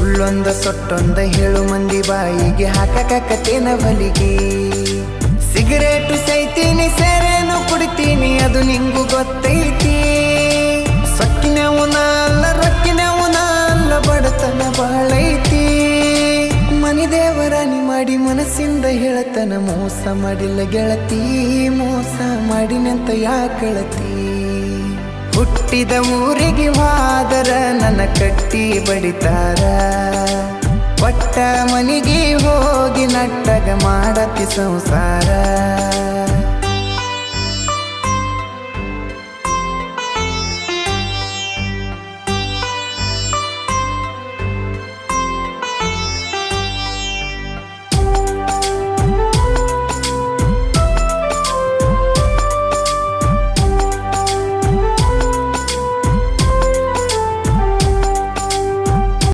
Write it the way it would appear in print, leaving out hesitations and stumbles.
ಸುಳ್ಳೊಂದ ಸೊಟ್ಟೊಂದ ಹೇಳು ಮಂದಿ ಬಾಯಿಗೆ ಹಾಕಕತ್ತೇನ ಬಲಿಗೆ. ಸಿಗರೇಟು ಸೈತೀನಿ ಸೇರೇನು ಕುಡಿತೀನಿ ಅದು ನಿಂಗು ಗೊತ್ತೈತಿ. ಸೊಕ್ಕಿನವನ ಅಲ್ಲ ರೊಕ್ಕಿನವನ ಅಲ್ಲ ಬಡತನ ಬಾಳೈತಿ. ಮನಿ ದೇವರಾಣಿ ಮಾಡಿ ಮನಸ್ಸಿಂದ ಹೇಳತನ ಮೋಸ ಮಾಡಿಲ್ಲ ಗೆಳತಿ, ಮೋಸ ಮಾಡಿನಂತ ಯಾಕಳತಿ. ಹುಟ್ಟಿದ ಊರಿಗೆ ಹೋದರ ನನ್ನ ಕಟ್ಟಿ ಬಡಿತಾರ, ಒಟ್ಟ ಮನಿಗೆ ಹೋಗಿ ನಟ್ಟಗ ಮಾಡತಿ ಸಂಸಾರ.